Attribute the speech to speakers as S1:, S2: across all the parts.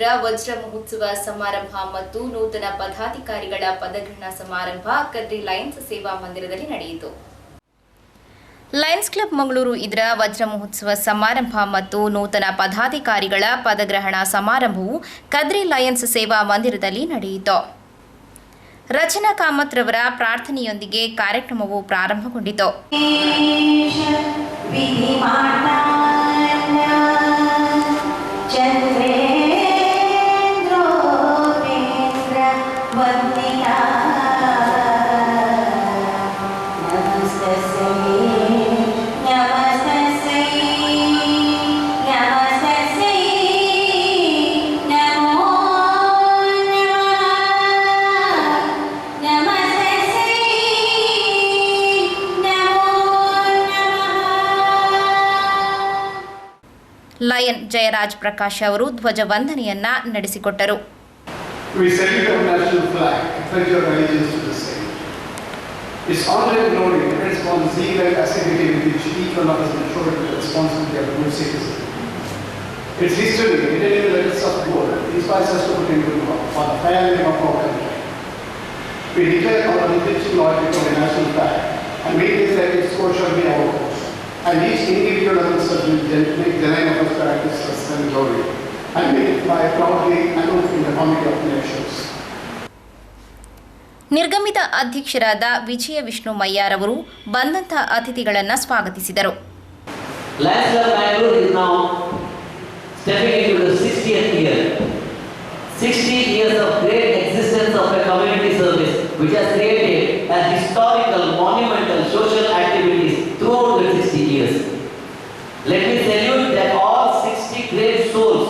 S1: ಇದ್ರ ವಜ್ರ ಮಹೋತ್ಸವ ಸಮಾರಂಭ ಮತ್ತು ನೂತನ ಪದಾಧಿಕಾರಿಗಳ ಪದಗ್ರಹಣ ಸಮಾರಂಭ ಕದ್ರಿ ಲಯನ್ಸ್ ಸೇವಾ ಮಂದಿರದಲ್ಲಿ ನಡೆಯಿತು. ಲಯನ್ಸ್ ಕ್ಲಬ್ ಮಂಗಳೂರು ಇದರ ವಜ್ರ ಮಹೋತ್ಸವ ಸಮಾರಂಭ ಮತ್ತು ನೂತನ ಪದಾಧಿಕಾರಿಗಳ ಪದಗ್ರಹಣ ಸಮಾರಂಭವು ಕದ್ರಿ ಲಯನ್ಸ್ ಸೇವಾ ಮಂದಿರದಲ್ಲಿ ನಡೆಯಿತು. ರಚನಾ ಕಾಮತ್ ರವರ ಪ್ರಾರ್ಥನೆಯೊಂದಿಗೆ ಕಾರ್ಯಕ್ರಮವು ಪ್ರಾರಂಭಗೊಂಡಿತು. ಲಯನ್ ಜಯರಾಜ್ ಪ್ರಕಾಶ್ ಅವರು ಧ್ವಜವಂದನೆಯನ್ನ ನಡೆಸಿಕೊಟ್ಟರು.
S2: We salute our national flag and pledge our allegiance to the same. Its honor and glory depends upon the zeal and assiduity with which each one of us ensures the responsibility of a good citizen. Its history, hidden in the letters of gold, inspires us to put into work for the fair name of our country. We declare our unflinching loyalty to the national flag and maintain that its course shall be our course. And each individual amongst us will make the line of us practice trust and glory, and make it fly proudly and in the comity of nations.
S1: ನಿರ್ಗಮಿತ ಅಧ್ಯಕ್ಷರಾದ ವಿಜಯ ವಿಷ್ಣು ಮಯ್ಯಾರವರು ಬಂದಂತ ಅತಿಥಿಗಳನ್ನು ಸ್ವಾಗತಿಸಿದರು.
S3: Lions Club Bangalore is now stepping into the 60th year. 60 years of great existence of a community service which has created a historical, monumental social activities throughout the 60 years. Let me salute that all 60 great souls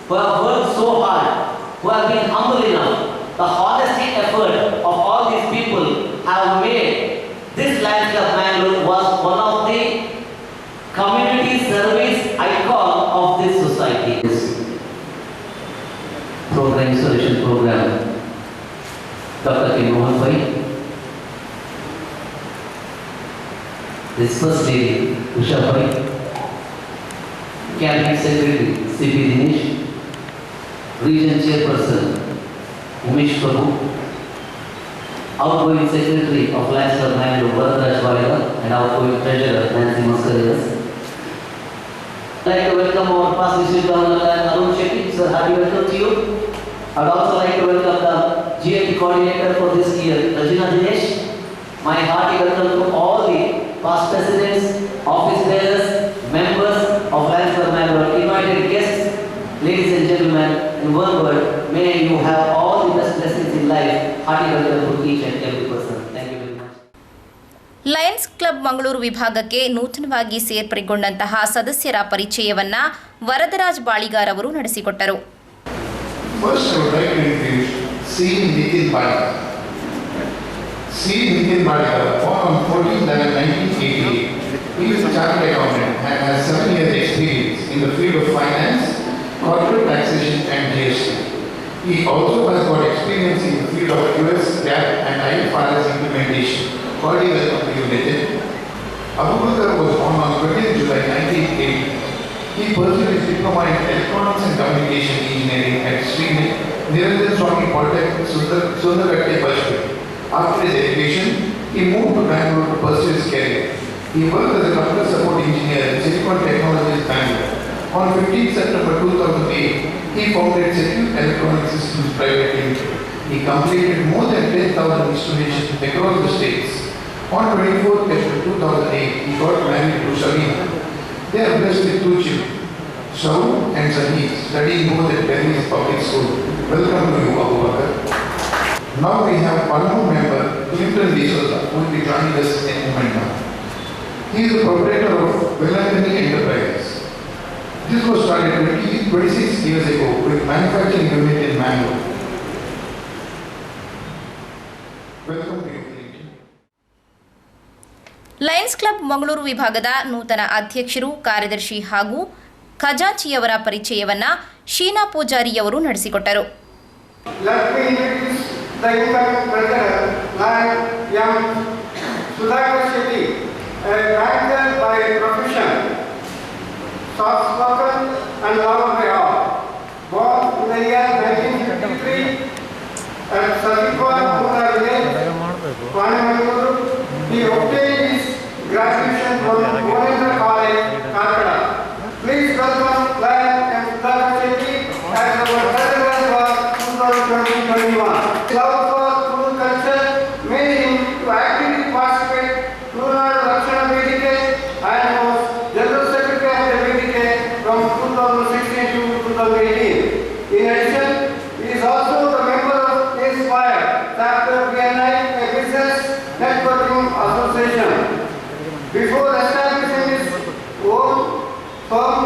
S3: who have worked so hard, who have been humble enough, the honesty effort of all these people have made this Lions Club Bangalore was one of the community service icon of this society. This program, installation program, Dr. K. Mohan Bhai, this first lady, Usha Bhai, Cabinet Secretary, C.P. Dinesh, Region Chairperson, Umesh Prabhu, outgoing Secretary of Lions Club Bangalore, Varadaraj Valiga, and outgoing Treasurer, Nancy Mascareras. I'd like to welcome our past District Governor, Arun Shetty. Sir, happy welcome to you. I'd also like to welcome the GMP Coordinator for this year, Rajina Dinesh. My hearty welcome to all the past presidents, office bearers, members of Lions Club Bangalore, invited guests, ladies and gentlemen, in one word, may you have all the best blessings in life. Hearty welcome to each and every person. Thank you very much.
S1: Lions club Mangaluru ವಿಭಾಗಕ್ಕೆ ನೂತನವಾಗಿ ಸೇರ್ಪಡೆಗೊಂಡಂತಹ ಸದಸ್ಯರ ಪರಿಚಯವನ್ನ ವರದರಾಜ್ ಬಾಳಿಗಾರ್ ಅವರು ನಡೆಸಿಕೊಟ್ಟರು.
S2: First, I would like to introduce C. Nitin Baligar. C. Nitin Baligar, born on 14/11/1988. He is a chartered accountant and has 7 years experience in the field of finance, corporate taxation and GST. He also has got experience in the field of US GAAP and IFRS implementation. Hearty welcome to you, Nitin. Abubakar was born on 20th July 1980. He pursued his diploma in Electronics and Communication Engineering at Sri Niranjan Swami Polytechnic, Sundargatte, Bajpur. After his education, he moved to Bangalore to pursue his career. He worked as a computer support engineer at Silicon Technologies, Bangalore. On 15 September 2008, he founded Secure Electronic Systems Private Limited. He completed more than 10,000 installations across the states. On 24th April 2008, he got married to Shavina. They are blessed with 2 children. Shaun and Sahid studying both at Delhi's public school. Welcome to you, Abubakar. Now we have one more member, Clinton D'Souza, who will be joining us in a moment now. He is the proprietor of Vellankanni Enterprises. This was started 26 years ago with manufacturing unit in Mangalore. Welcome to you.
S1: Lions club Mangaluru ವಿಭಾಗದ ನೂತನ ಅಧ್ಯಕ್ಷರು, ಕಾರ್ಯದರ್ಶಿ ಹಾಗೂ ಖಜಾಂಚಿಯವರ ಪರಿಚಯವನ್ನ ಶೀನಾ ಪೂಜಾರಿಯವರು ನಡೆಸಿಕೊಟ್ಟರು.
S4: soft spoken and loved by all. Born in the year 2021. Love for Kuru culture made him to actively participate Kulnadu Rakshana Vedike and was General Secretary of the Vedike from 2016 to 2018. In addition, he is also the member of Inspire, Chapter BNI, a business networking association. Before establishing his own firm,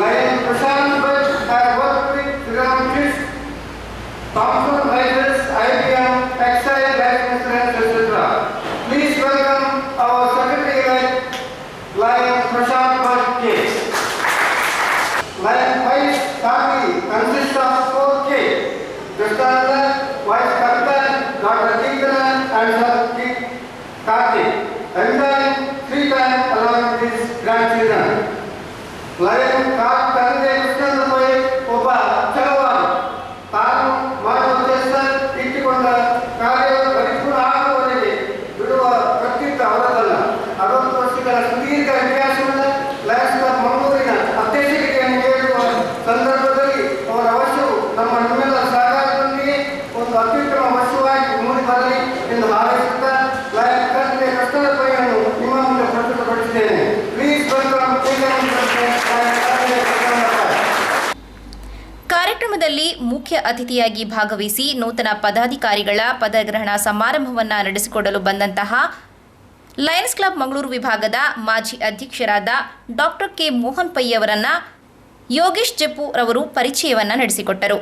S4: Lion Prashant Bhatt had worked with Sriram Fish, Thomson Reuters, IBM, Exide Life Insurance, etc. Please welcome our Secretary-elect, Lion Prashant Bhatt K. Lion Vice Party consists of 4K. Krishnanda, Vice Captain, Dr. Keekana, and Sir Karthik. Enjoying free time along with his grandchildren. Lion Karthik ತಂದೆ ಕೃಷ್ಣನಪೈ ಒಬ್ಬ ಛಲವಾದ ತಾನು ಮಾಡುವ ಕೆಲಸ ಇಟ್ಟುಕೊಂಡ ಕಾರ್ಯ ಪರಿಪೂರ್ಣ ಆಗುವವರೆಗೆ ಬಿಡುವ ವ್ಯಕ್ತಿತ್ವ ಅವರದಲ್ಲ. 60 ವರ್ಷಗಳ ಸುದೀರ್ಘ ಇತಿಹಾಸವುಳ್ಳ ಲಯನ್ಸ್ ಕ್ಲಬ್ ಮಂಗಳೂರಿನ ಅಧ್ಯಕ್ಷತೆಯನ್ನು ನೀಡುವ ಸಂದರ್ಭದಲ್ಲಿ ಅವರ ಅವಶ್ಯವು ನಮ್ಮೆಲ್ಲ ಸಹಕಾರದೊಂದಿಗೆ ಒಂದು ಅತ್ಯುತ್ತಮ ವರ್ಷವಾಗಿ ಮೂಡಿ ಬರಲಿ ಎಂದು ಹಾರೈಸುತ್ತಾ ಲಯನ್ ಕ್ಲಬ್ಗೆ ಕಷ್ಟದ ಪೈಯನ್ನು ನಿಮ್ಮ ಮುಂದೆ ಪ್ರಸ್ತುತಪಡಿಸಿದ್ದೇನೆ. ಪ್ಲೀಸ್ ವೆಲ್ಕಮ್
S1: ಕಾರ್ಯಕ್ರಮದಲ್ಲಿ ಮುಖ್ಯ ಅತಿಥಿಯಾಗಿ ಭಾಗವಹಿಸಿ ನೂತನ ಪದಾಧಿಕಾರಿಗಳ ಪದಗ್ರಹಣ ಸಮಾರಂಭವನ್ನು ನಡೆಸಿಕೊಡಲು ಬಂದಂತಹ ಲಯನ್ಸ್ ಕ್ಲಬ್ ಮಂಗಳೂರು ವಿಭಾಗದ ಮಾಜಿ ಅಧ್ಯಕ್ಷರಾದ ಡಾಕ್ಟರ್ ಕೆ ಮೋಹನ್ ಪೈ ಅವರನ್ನು ಯೋಗೇಶ್ ಜಪ್ಪು ರವರು ಪರಿಚಯವನ್ನು ನಡೆಸಿಕೊಟ್ಟರು.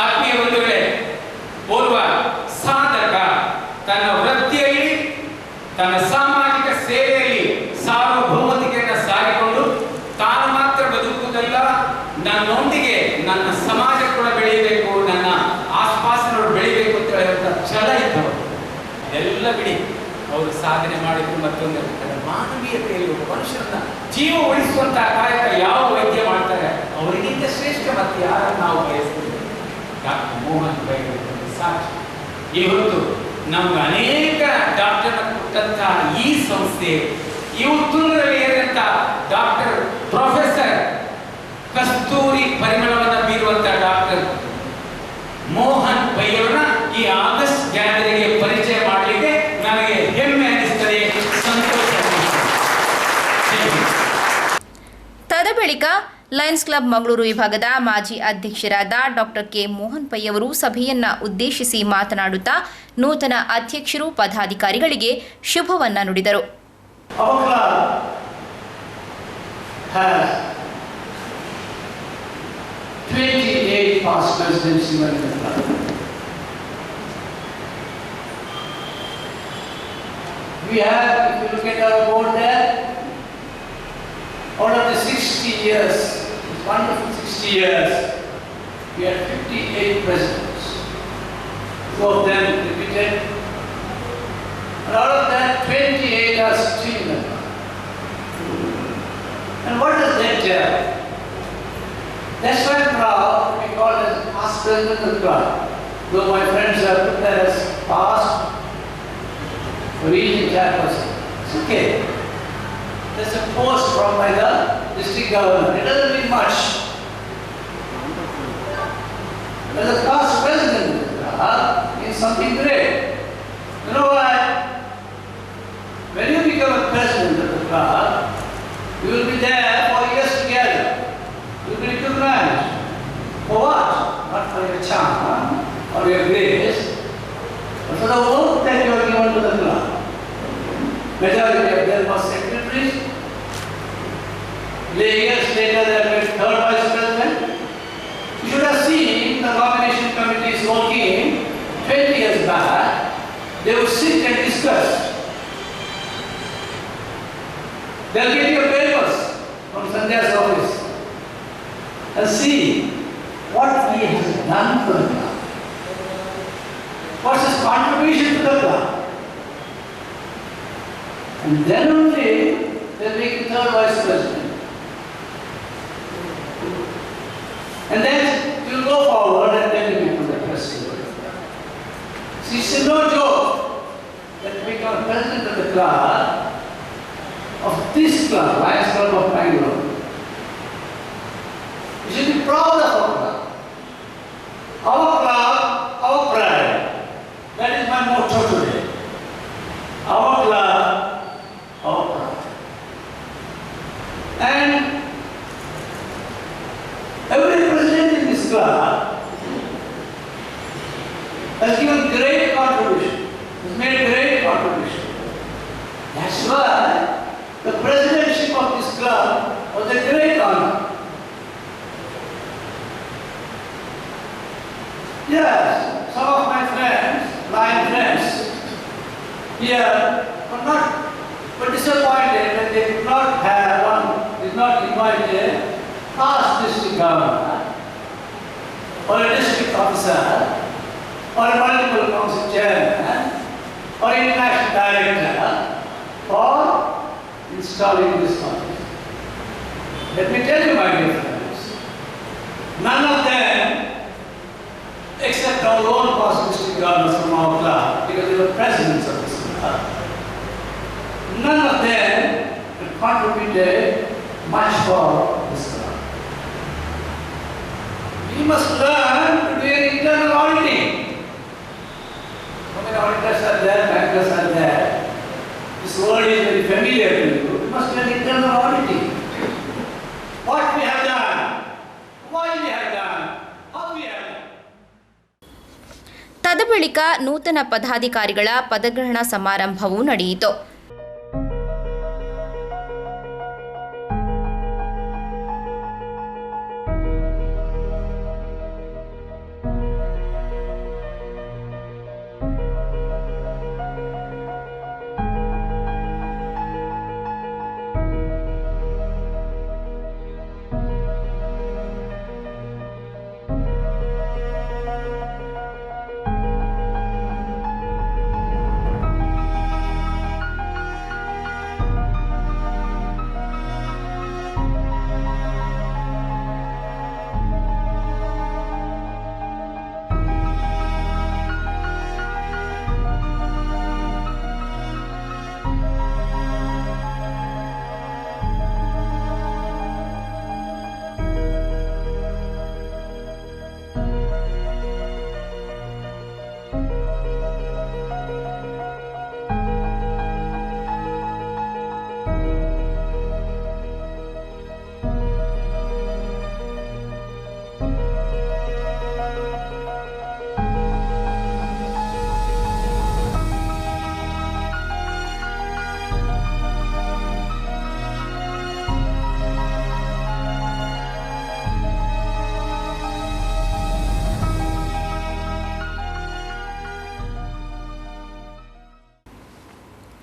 S5: ಆತ್ಮೀಯ ಬಂಧುಗಳೇ, ಓರ್ವ ಸಾಧಕ ತನ್ನ ವೃತ್ತಿಯಲ್ಲಿ ತನ್ನ ಸಾಮಾಜಿಕ ಸೇವೆಯಲ್ಲಿ ಸಾರ್ವಭೌಮತೆಯನ್ನು ಸಾರಿಕೊಂಡು ತಾನು ಮಾತ್ರ ಬದುಕುವುದಲ್ಲ, ನನ್ನೊಂದಿಗೆ ನನ್ನ ಸಮಾಜ ಕೂಡ ಬೆಳೆಯಬೇಕು, ನನ್ನ ಆಸ್ಪಾಸಿನವರು ಬೆಳಿಬೇಕು ಅಂತ ಹೇಳುವಂಥ ಛಲ ಇದ್ದವರು ಎಲ್ಲ ಬಿಡಿ ಅವರು ಸಾಧನೆ ಮಾಡಿದ್ರು. ಮತ್ತೊಂದು ಮಾನವೀಯತೆಯಲ್ಲಿ ಮನುಷ್ಯರನ್ನ ಜೀವ ಉಳಿಸುವಂತಹ ಕಾಯಕ ಯಾವ ವೈದ್ಯ ಮಾಡ್ತಾರೆ ಅವರಿಗಿಂತ ಶ್ರೇಷ್ಠ ಮತ್ತೆ ಯಾರನ್ನು ನಾವು ಬಯಸ್ತೀವಿ? ಡಾಕ್ಟರ್ ಮೋಹನ್ ಪೈ ಸಾಕ್ಷಿ. ಇವತ್ತು ನಮ್ಗೆ ಅನೇಕ ಡಾಕ್ಟರ್ ಕೊಟ್ಟಂತಹ ಈ ಸಂಸ್ಥೆ ಇವತ್ತುಂಗದಲ್ಲಿ ಏರಂತ ಡಾಕ್ಟರ್ ಪ್ರೊಫೆಸರ್ ಕಸ್ತೂರಿ ಪರಿಮಳವನ್ನು ಬೀರುವಂತಹ ಡಾಕ್ಟರ್ ಮೋಹನ್ ಪೈ ಅವರನ್ನ ಈ ಆಗಸ್ಟ್ ಗ್ಯಾದರಿಗೆ ಪರಿಚಯ ಮಾಡಲಿಕ್ಕೆ ನನಗೆ ಹೆಮ್ಮೆ ಅನಿಸ್ತದೆ, ಸಂತೋಷ.
S1: ತದಬಳಿಕ ಲಯನ್ಸ್ ಕ್ಲಬ್ ಮಂಗಳೂರು ವಿಭಾಗದ ಮಾಜಿ ಅಧ್ಯಕ್ಷರಾದ ಡಾಕ್ಟರ್ ಕೆ ಮೋಹನ್ ಪೈ ಅವರು ಸಭೆಯನ್ನ ಉದ್ದೇಶಿಸಿ ಮಾತನಾಡುತ್ತಾ ನೂತನ ಅಧ್ಯಕ್ಷರು ಪದಾಧಿಕಾರಿಗಳಿಗೆ ಶುಭವನ್ನ ನುಡಿದರು.
S4: Our club has 28 past presidents in the club. We have, if you look at our board there, out of the 60 years, it's wonderful 60 years, we had 58 presidents. 2 of them repeated. And out of that, 28 are still in the club. And what does that tell? That's why I'm proud to be called as past president of the club. Though my friends have put that as past region chairperson. It's okay. There's a post from by the district governor. It doesn't mean much. As a past president of the club means something great. You know what? When you become a president of the club, you will be there for years together. You will be recognized. For what? Not for your charm or your grace, but for the work that you are given to the club. Majority of them were secretaries. Years later, they were third vice president. You should have seen the nomination committees working 20 years back. They would sit and discuss. They'll get your papers from Sandhya's office and see what he has done for the club. What's his contribution to the club? And then only they'll make the third vice president. And then you'll go forward and then you become the president. See, it's no joke that to become president of the club, of this club, Lions Club of Bangalore. You should be proud of our club.
S6: Our club, our pride. That is my motto today. Our club, our pride. And every president in this club has given great contribution, has made great contribution. That's why the presidency of this club was a great honor. Yes, some of my friends, blind friends, here were disappointed that they could not have one, did not invite a past district governor, or a district officer, or a multiple council chairman, or international director, for installing this office. Let me tell you, my dear friends, none of them, except our own past district governors from our club, because they were presidents of this club, none of them have contributed much for this club. We must learn to do an internal auditing. How many auditors are there, bankers are there? This word is very familiar to you. We must do an internal auditing. What we have done, why we have done, how we have done.
S1: ತದಬಳಿಕ ನೂತನ ಪದಾಧಿಕಾರಿಗಳ ಪದಗ್ರಹಣ ಸಮಾರಂಭವೂ ನಡೆಯಿತು.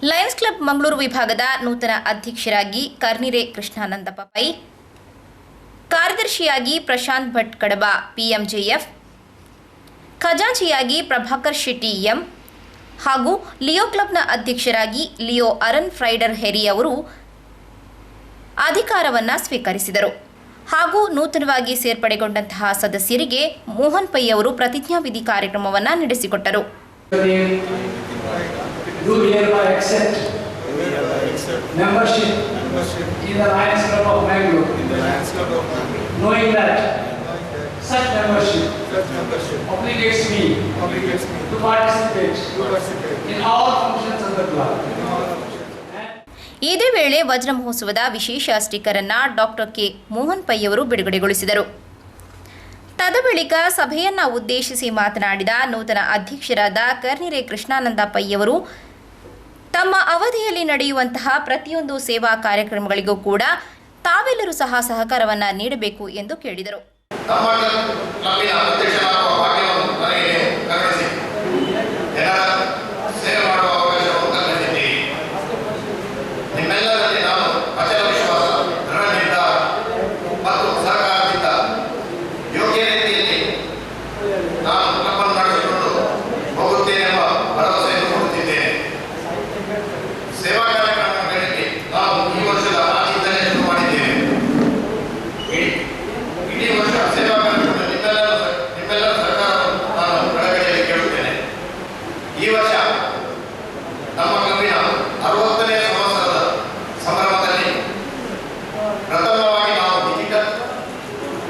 S1: Lions club Mangaluru ವಿಭಾಗದ ನೂತನ ಅಧ್ಯಕ್ಷರಾಗಿ ಕರ್ನಿರೆ ಕೃಷ್ಣಾನಂದಪ್ಪ pi, ಕಾರ್ಯದರ್ಶಿಯಾಗಿ ಪ್ರಶಾಂತ್ ಭಟ್ ಕಡಬ PMJF, ಖಜಾಂಚಿಯಾಗಿ Prabhakar Shetty M ಹಾಗೂ Leo ಕ್ಲಬ್ನ ಅಧ್ಯಕ್ಷರಾಗಿ ಲಿಯೋ ಅರನ್ ಫ್ರೈಡರ್ ಹೆರಿ ಅವರು ಅಧಿಕಾರವನ್ನು ಸ್ವೀಕರಿಸಿದರು. ಹಾಗೂ ನೂತನವಾಗಿ ಸೇರ್ಪಡೆಗೊಂಡಂತಹ ಸದಸ್ಯರಿಗೆ ಮೋಹನ್ ಪೈ ಅವರು ಪ್ರತಿಜ್ಞಾವಿಧಿ ಕಾರ್ಯಕ್ರಮವನ್ನು ನಡೆಸಿಕೊಟ್ಟರು.
S6: Do hereby accept membership in the Lions Club of Mangalore, knowing that such membership obligates me to participate in all functions of the club.
S1: ಇದೇ ವೇಳೆ ವಜ್ರ ಮಹೋತ್ಸವದ ವಿಶೇಷ ಸ್ಟಿಕ್ಕರ್ ಅನ್ನು ಡಾಕ್ಟರ್ ಕೆ ಮೋಹನ್ ಪೈ ಅವರು ಬಿಡುಗಡೆಗೊಳಿಸಿದರು. ತದಬಳಿಕ ಸಭೆಯನ್ನು ಉದ್ದೇಶಿಸಿ ಮಾತನಾಡಿದ ನೂತನ ಅಧ್ಯಕ್ಷರಾದ ಕರ್ನಿರೆ ಕೃಷ್ಣಾನಂದ ಪೈ ಅವರು ತಮ್ಮ ಅವಧಿಯಲ್ಲಿ ನಡೆಯುವಂತಹ ಪ್ರತಿಯೊಂದು ಸೇವಾ ಕಾರ್ಯಕ್ರಮಗಳಿಗೂ ಕೂಡ ತಾವೆಲ್ಲರೂ ಸಹ ಸಹಕಾರವನ್ನು ನೀಡಬೇಕು ಎಂದು ಕೇಳಿದರು.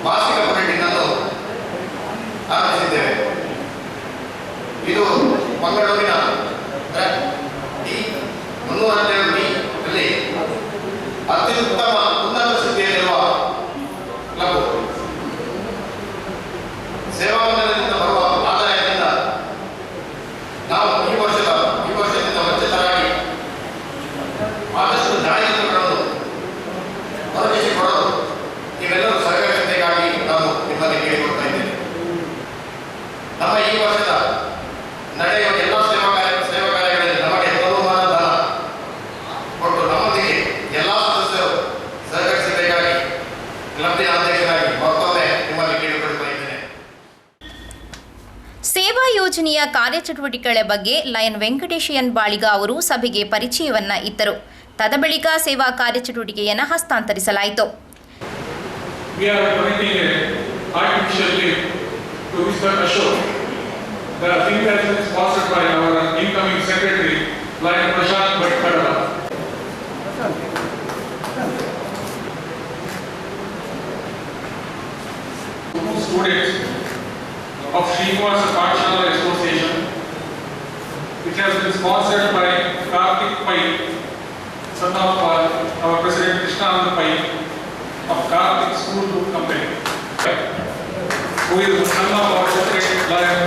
S2: ಮಾಸಿಕ ಬುಲೆಟಿನ್ ಅನ್ನು ಆರಂಭಿಸಿದ್ದೇವೆ. ಇದು ಮಂಗಳೂರಿನ ಡಿ 312 ಡಿ ಅಲ್ಲಿ ಅತ್ಯುತ್ತಮ ಉನ್ನತ ಸ್ಥಿತಿಯಲ್ಲಿರುವ ಕ್ಲಬ್. ಸೇವಾ ಮಂದಿರದಿಂದ ಬರುವ ಆದಾಯದಿಂದ ನಾವು ಈ ವರ್ಷದಿಂದ ವಂಚಿತರಾಗಿ ಆದಷ್ಟು ಜಾಹೀರಾತುಗಳನ್ನು ಹೊರಡಿಸಿಕೊಡಲು ನೀವೆಲ್ಲರೂ ಸಹಕರಿಸಬೇಕಾಗಿ ನಾವು ನಿಮ್ಮಲ್ಲಿ ಕೇಳಿಕೊಳ್ತಾ ಇದ್ದೇವೆ. ನಮ್ಮ ಈ ವರ್ಷದ ನಡೆಯುವ ಎಲ್ಲ ಸೇವಾ ಕಾರ್ಯಗಳಲ್ಲಿ ನಮಗೆ ಬಹುಮಾನ ಧನ ಕೊಟ್ಟು ನಮ್ಮೊಂದಿಗೆ ಎಲ್ಲ ಸದಸ್ಯರು ಸಹಕರಿಸಬೇಕಾಗಿ ಕ್ಲಬ್ಬಿನ ಅಧ್ಯಕ್ಷರಾಗಿ ಮತ್ತೊಮ್ಮೆ ನಿಮ್ಮಲ್ಲಿ ಕೇಳಿಕೊಳ್ತಾ ಇದ್ದೇನೆ.
S1: ಸೇವಾ ಯೋಜನೆಯ ಕಾರ್ಯಚಟುವಟಿಕೆಗಳ ಬಗ್ಗೆ ಲಯನ್ ವೆಂಕಟೇಶ್ ಎನ್ ಬಾಳಿಗ ಅವರು ಸಭೆಗೆ ಪರಿಚಯವನ್ನ ಇತ್ತರು. ತದಬಳಿಕ ಸೇವಾ ಕಾರ್ಯಚಟುವಟಿಕೆಯನ್ನು ಹಸ್ತಾಂತರಿಸಲಾಯಿತು.
S7: We are appointing an artificial leave to Mr. Ashok. The thing has been sponsored by our incoming secretary, Lion Prashant Bhattkara. Students of Srinivasa Pathshala Association, which has been sponsored by Karthik Pai, son of our President Krishnanand Pai of Karthik School Book Company, who is the son of our President Lion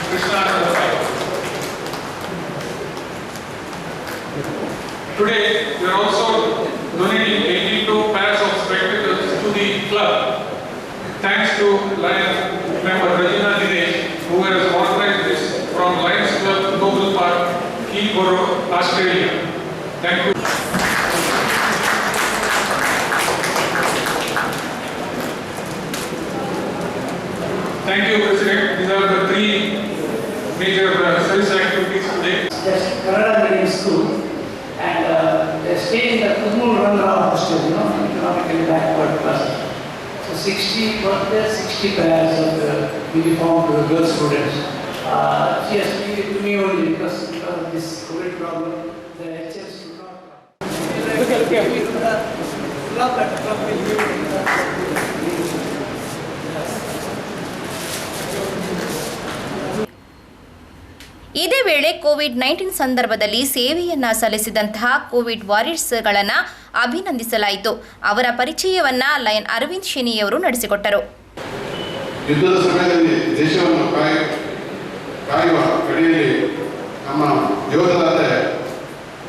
S7: Krishnanand Pai. Today, we are also donating 82 pairs of spectacles to the club, thanks to Lion member Rajina Dinesh, who has organized this from Lions Club Noble Park, Keyborough, Australia. Thank you. Thank you, President. These are the three major service activities today.
S6: That's Kannada medium school, and they stay in the Kurnool Rangaram hostel, economically backward class. So 60 birthdays, 60 pairs of uniform to the girl students. She has to give it to me only because of this COVID problem, the HMs do not come. Look at the club will give
S1: ಇದೇ ವೇಳೆ COVID-19 ಸಂದರ್ಭದಲ್ಲಿ ಸೇವೆಯನ್ನ ಸಲ್ಲಿಸಿದಂತಹ Covid ವಾರಿಯರ್ಸ್ಗಳನ್ನು ಅಭಿನಂದಿಸಲಾಯಿತು. ಅವರ ಪರಿಚಯವನ್ನ lion Arvind ಶೆನಿಯವರು ನಡೆಸಿಕೊಟ್ಟರು.
S2: ಯುದ್ಧದ ಸಮಯದಲ್ಲಿ ದೇಶವನ್ನು ಕಾಯುವ ಕಡೆಯಲ್ಲಿ ನಮ್ಮ ಯೋಧರಾದ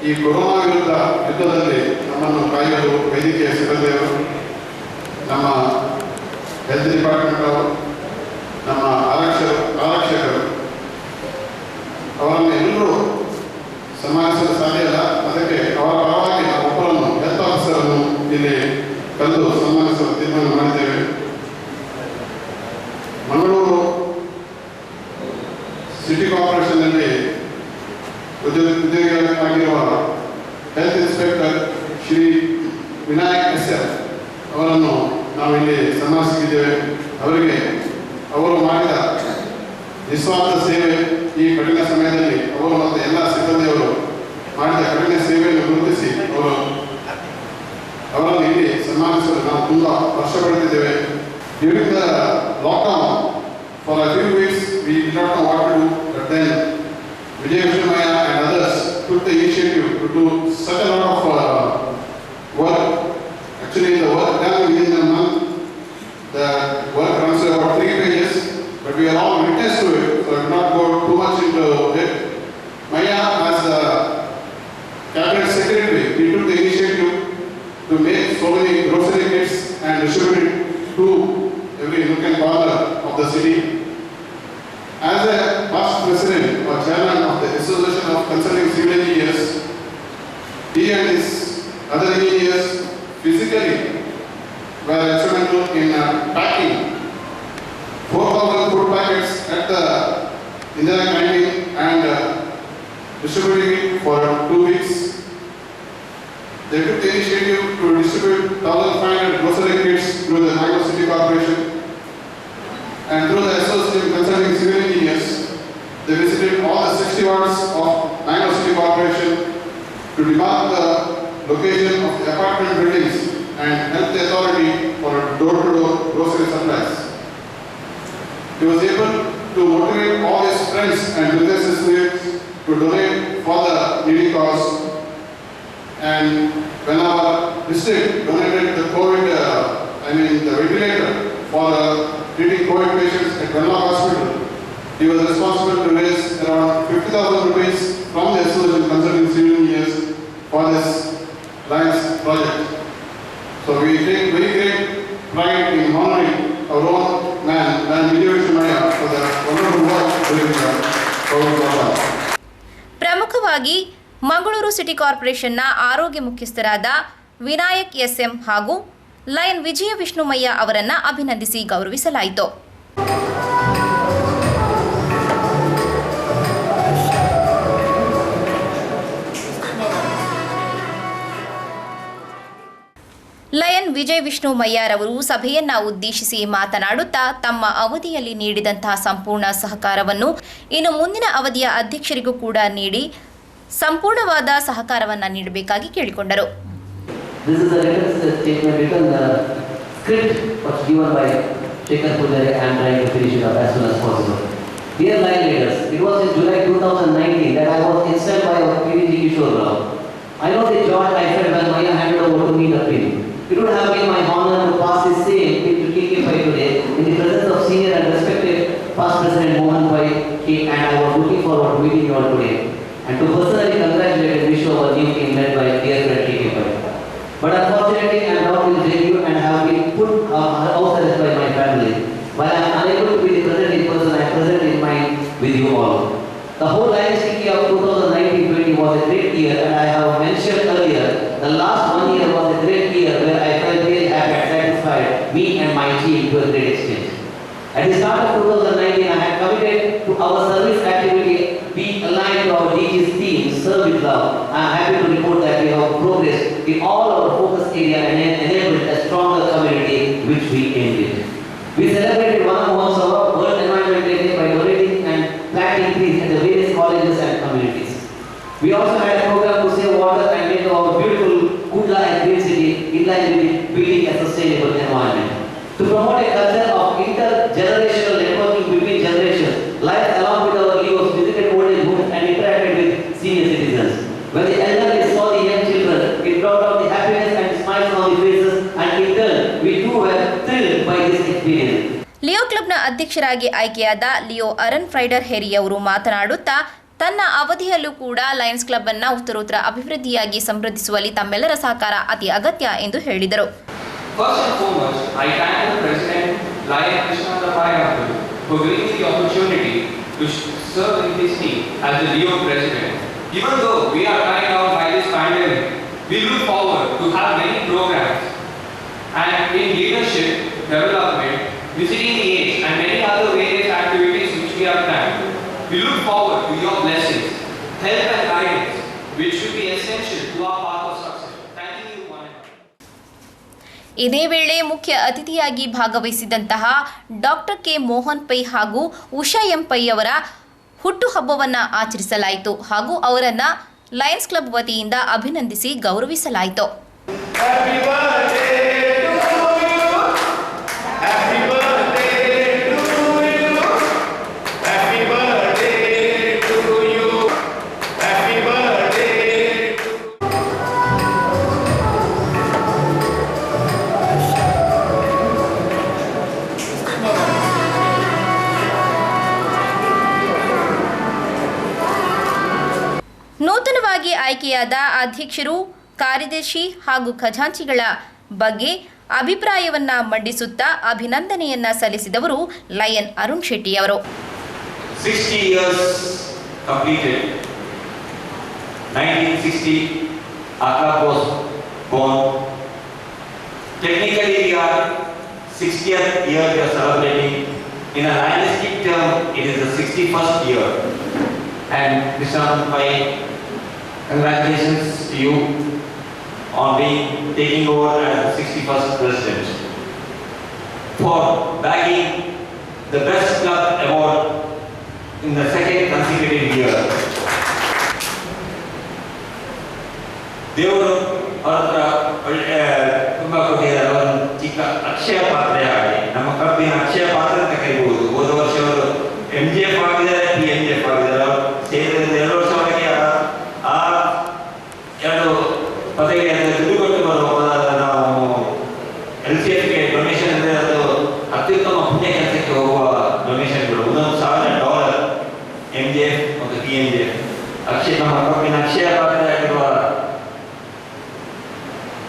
S2: ಈ ಕೊರೋನಾ ವಿರುದ್ಧ ಯುದ್ಧದಲ್ಲಿ ನಮ್ಮನ್ನು ಕಾಯುವುದು ವೈದ್ಯಕೀಯ ಸಿಬ್ಬಂದಿಯವರು, ನಮ್ಮ ಹೆಲ್ತ್ ಡಿಪಾರ್ಟ್ಮೆಂಟ್ ಅವರು, ನಮ್ಮ ಆರಕ್ಷಕರು ಅವರನ್ನು ಎಲ್ಲರೂ ಸನ್ಮಾನಿಸಲು ಸಾಧ್ಯ ಇಲ್ಲ. ಅದಕ್ಕೆ ಅವರ ಪರವಾಗಿ ನಾವು ಒಬ್ಬರನ್ನು ಹೆಲ್ತ್ ಆಫೀಸರನ್ನು ಇಲ್ಲಿ ಕರೆದು ಸನ್ಮಾನಿಸುವ ತೀರ್ಮಾನ ಮಾಡಿದ್ದೇವೆ. ಮಂಗಳೂರು ಸಿಟಿ ಕಾರ್ಪೊರೇಷನ್ನಲ್ಲಿ ಉದ್ಯೋಗಿಯಾಗಿರುವ health inspector Shri Vinayak S L. ಅವರನ್ನು ನಾವು ಇಲ್ಲಿ ಸನ್ಮಾನಿಸಿದ್ದೇವೆ. ಅವರಿಗೆ ಅವರು ಮಾಡಿದ ನಿಸ್ವಾರ್ಥ ಸೇವೆ, ಈ ಕಠಿಣ ಸಮಯದಲ್ಲಿ ಅವರು ಮತ್ತು ಎಲ್ಲ ಸಿಬ್ಬಂದಿಯವರು ಮಾಡಿದ ಕಠಿಣ ಸೇವೆಯನ್ನು ಗುರುತಿಸಿ ಅವರನ್ನು ಇಲ್ಲಿ ಸನ್ಮಾನಿಸಲು ನಾವು ತುಂಬ ವರ್ಷ ಪಡೆದಿದ್ದೇವೆ. During the lockdown for a few weeks we did not know what to do, but then Vijay Vishamaya and others took the initiative to do such a lot of work. Actually, the work done within a month, the work runs to about 3 pages, but we are all witness to it, so I will not go too much into it. Maya, as the cabinet secretary, he took the initiative to make so many grocery kits and distribute it to every nook and corner of the city. As a past president or chairman of the Association of Consulting Civil Engineers, he and his other engineers physically were instrumental in packing 4,000 food packets at the Indira Canteen and distributing it for 2 weeks. They took the initiative to distribute 1,500 grocery kits through the Bangalore City Corporation, and through the Association Consulting Civil Engineers, they visited all the 60 wards of Bangalore City Corporation to demark the location of the apartment buildings and help the authority for door-to-door grocery supplies. He was able to motivate all his
S8: friends and with their associates to donate for the needy cause. And when our district donated the the ventilator for treating COVID patients at Venla Hospital, he was responsible to raise around 50,000 rupees from the association concerned civil engineers for this Lions project. So we take very great pride in honoring our own man, Vijay Vishnumaya, for the wonderful work during the COVID lockdown.
S1: ಪ್ರಮುಖವಾಗಿ Mangaluru city ಕಾರ್ಪೊರೇಷನ್ನ ಆರೋಗ್ಯ ಮುಖ್ಯಸ್ಥರಾದ Vinayak S M ಹಾಗೂ lion ವಿಜಯ ವಿಷ್ಣುಮಯ್ಯ ಅವರನ್ನ ಅಭಿನಂದಿಸಿ ಗೌರವಿಸಲಾಯಿತು. Lion Vijay ವಿಷ್ಣುಮಯ್ಯರವರು ಸಭೆಯನ್ನ ಉದ್ದೇಶಿಸಿ ಮಾತನಾಡುತ್ತಾ ತಮ್ಮ ಅವಧಿಯಲ್ಲಿ ನೀಡಿದಂತಹ ಸಂಪೂರ್ಣ ಸಹಕಾರವನ್ನು ಇನ್ನು ಮುಂದಿನ ಅವಧಿಯ ಅಧ್ಯಕ್ಷರಿಗೂ ಕೂಡ ನೀಡಿ ಸಂಪೂರ್ಣವಾದ ಸಹಕಾರವನ್ನು ನೀಡಬೇಕಾಗಿ ಕೇಳಿಕೊಂಡರು.
S3: This is a written script was given by Shekhar Pujari. I am trying to finish it up as soon as possible. Dear line leaders, it was in July 2019 that I was installed by PVG Kishore Rao. I know the joy I felt when Maya handed over to me the pin. It would have been my honor to pass the same pin to KK5 today in the presence of senior and respected past President Mohan Bhai, and I was looking forward to meeting you all today and to personally congratulate and wish you our new team led by dear friend KK5. But unfortunately, I am not with JU and have been put house arrest by my family. While I am unable to be the present in person, I am present in mind with you all. The whole dynasty of 2019-20 was a great year, and I have mentioned earlier, the last 1 year was a great year where I felt very happy and satisfied, me and my team, to a great extent. At the start of 2019, I had committed to our service activity be aligned to our DG's team, serve with love. I am happy to report that we have progressed in all our focus area and enabled a stronger community which we aimed at. We celebrated one month of World Environment Day by donating and planting trees at the various colleges and communities. We also had a program to save water and make our beautiful Kudla and Green City in line with building a sustainable environment. To promote a culture of intergenerational networking between generations, Life along with our Leos visited old age homes and interacted with senior citizens. When the elderly saw the young children, it brought out the happiness and smiles on the faces, and in turn, we too were thrilled by this experience.
S1: Leo ಕ್ಲಬ್ನ ಅಧ್ಯಕ್ಷರಾಗಿ ಆಯ್ಕೆಯಾದ Leo Aran ಫ್ರೈಡರ್ ಹೆರಿ ಅವರು ಮಾತನಾಡುತ್ತಾ ತನ್ನ ಅವಧಿಯಲ್ಲೂ ಕೂಡ Lions club ಅನ್ನು ಉತ್ತರೋತ್ತರ ಅಭಿವೃದ್ಧಿಯಾಗಿ ಸಮೃದ್ಧಿಸುವಲ್ಲಿ ತಮ್ಮೆಲ್ಲರ ಸಹಕಾರ ಅತಿ ಅಗತ್ಯ ಎಂದು ಹೇಳಿದರು.
S5: First and foremost, I thank the President Lion Vishnumaya for giving me the opportunity to serve in this team as the Leo President. Even though we are carrying out by this pandemic, we look forward to have many programs and in leadership, development, visiting the age and many other various activities which we have planned. We look forward to your blessings, help and guidance which should be essential to our path of success. Thank you one and all.
S1: ಇದೇ ವೇಳೆ ಮುಖ್ಯ ಅತಿಥಿಯಾಗಿ ಭಾಗವಹಿಸಿದಂತಹ doctor K Mohan pi ಹಾಗೂ Usha M pi ಅವರ ಹುಟ್ಟುಹಬ್ಬವನ್ನು ಆಚರಿಸಲಾಯಿತು ಹಾಗೂ ಅವರನ್ನು ಲಯನ್ಸ್ ಕ್ಲಬ್ ವತಿಯಿಂದ ಅಭಿನಂದಿಸಿ ಗೌರವಿಸಲಾಯಿತು. ನೂತನವಾಗಿ ಆಯ್ಕೆಯಾದ ಅಧ್ಯಕ್ಷರು, ಕಾರ್ಯದರ್ಶಿ ಹಾಗೂ ಖಜಾಂಚಿಗಳ ಬಗ್ಗೆ ಅಭಿಪ್ರಾಯವನ್ನ ಮಂಡಿಸುತ್ತಾ ಅಭಿನಂದನೆಯನ್ನ ಸಲ್ಲಿಸಿದವರು ಲಯನ್ ಅರುಣ್ ಶೆಟ್ಟಿ ಅವರು.
S9: 60 years completed. 1960 our club was born. Technically we are 60th year we are celebrating. In a dynastic term it is the 61st year. And Mr. Pai, congratulations to you on taking over as the 61st president for bagging the best club award in the second consecutive year. ದೇವರು ಅವರ ತುಂಬಾ ಕೊಟ್ಟಿದ್ದಾರೆ. ಅವರು ಚಿಕ್ಕ ಅಕ್ಷಯ ಪಾತ್ರೆ ಆಗಿ ನಮ್ಮ ಕ್ಲಬ್ಬಿನ ಅಕ್ಷಯ ಪಾತ್ರೆ ಅಂತ ಕರಿಬಹುದು. ಹೋದ ವರ್ಷ ಅವರು MJF ಆಗಿದ್ದಾರೆ, PMJF MJF ಮತ್ತು PMJF. ನಮ್ಮ ಕಬ್ಬಿನ ಅಕ್ಷಯ ಪಾತ್ರ ಆಗಿರುವ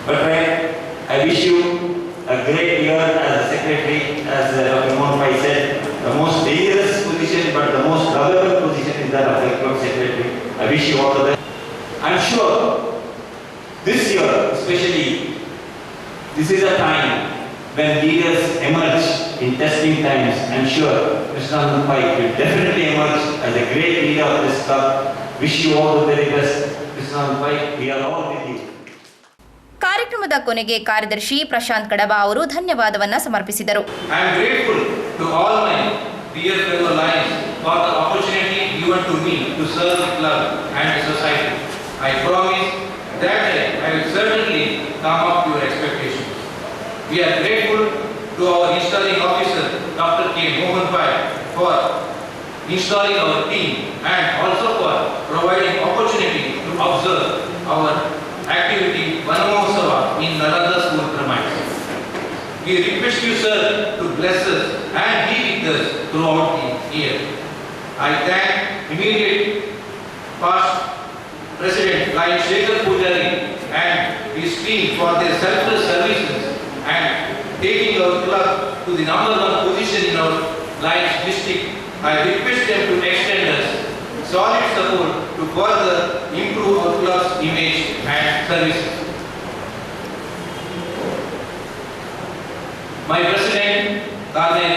S9: ಭಟ್ರೆ, I wish you a great year as a secretary. As Dr. Mohan Pai said, the most dangerous position but the most lovable position is that of the club secretary. I wish you all the best. I'm sure this year especially, this is a time when leaders emerge in testing times. I'm sure Mr. Anand Pai will definitely emerge as a great leader of this club. Wish you all the very best, Mr. Anand Pai. We are all with you.
S1: ಕಾರ್ಯಕ್ರಮದ ಕೊನೆಗೆ ಕಾರ್ಯದರ್ಶಿ ಪ್ರಶಾಂತ್ ಕಡಬ ಅವರು ಧನ್ಯವಾದವನ್ನ ಸಮರ್ಪಿಸಿದರು.
S5: I am grateful to all my dear fellow Lions for the opportunity given to me to serve the club and the society. I promise that I will certainly come up to your expectations. We are grateful to our installing officer, Dr. K. Mohan Pai, for installing our team and also for providing opportunity to observe our activity Vanamotsava in Nalanda school premises. We request you, sir, to bless us and be with us throughout the year. I thank immediate past President Lion Shekhar Pujari and his team for their selfless services and taking our club to the #1 position in our Lions district. I request them to extend us solid support to further improve our club's image and services. My President, Colonel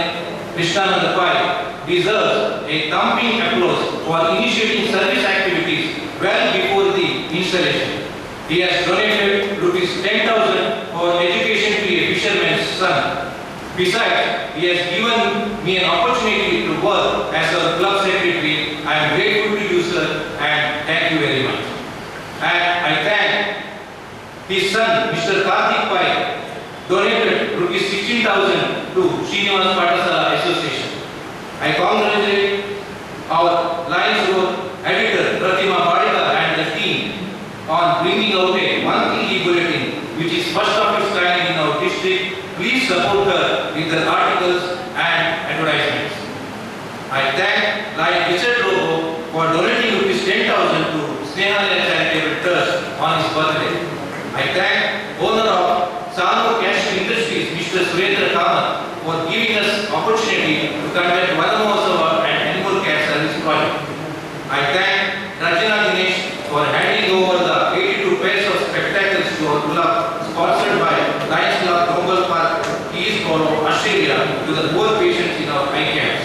S5: Krishnanand Pai, deserves a thumping applause for initiating service activities well before the installation. He has donated rupees 10,000 for education to a fisherman's son. Besides, he has given me an opportunity to work as a club secretary. I am grateful to you, sir, and thank you very much. And I thank his son, Mr. Karthik Pai, donated rupees 16,000 to Srinivas Pathasala Association. I congratulate our Lions Road editor, Pratima Badika, and the team on bringing out a monthly e-bulletin, which is first of its kind in our district. Please support her with the articles and advertisements. I thank Lion Richard Robo for donating rupees 10,000 to Snehalaya Charitable Trust on his birthday. I thank owner of Sanu Cashew Industries, Mr. Surendra Kamath, for giving us opportunity to conduct Vanamotsava and Animal Care Service project. I thank Rajana Dinesh for handing over the 82 pairs of spectacles to our club, sponsored by Lions Club Global Park, East Polo, Australia, to the poor patients in our eye camps.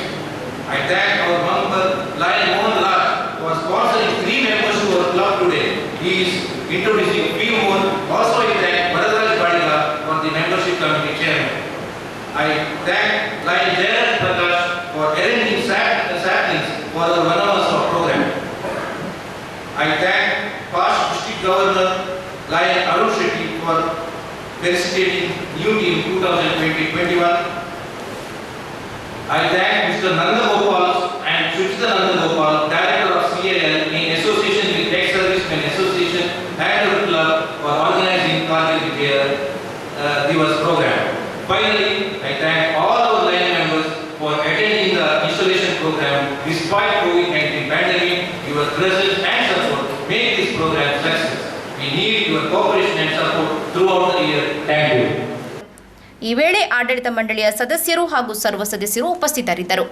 S5: I thank our member Lion Mohan Lal for sponsoring 3 members to our club today. He is introducing few more. Also, I thank Bharadwaj Badika for the membership committee chairman. I thank Lion Jairaj Prakash for arranging saplings for our Vanamotsava program. I thank past district governor Lion Arun Shetty for felicitating new team 2020-21. I thank Mr. Nanda Gopal and Suchita Nanda Gopal, director of CIL, in association with Ex-Servicemen Association and our club, for organizing Kargil Divas program. Finally, I thank all our line members for attending the installation program despite COVID-19 pandemic. Your presence and support make this program success. We need your cooperation and support throughout the year. Thank you.
S1: ಈ ವೇಳೆ ಆಡಳಿತ ಮಂಡಳಿಯ ಸದಸ್ಯರು ಹಾಗೂ ಸರ್ವ ಸದಸ್ಯರು ಉಪಸ್ಥಿತರಿದ್ದರು.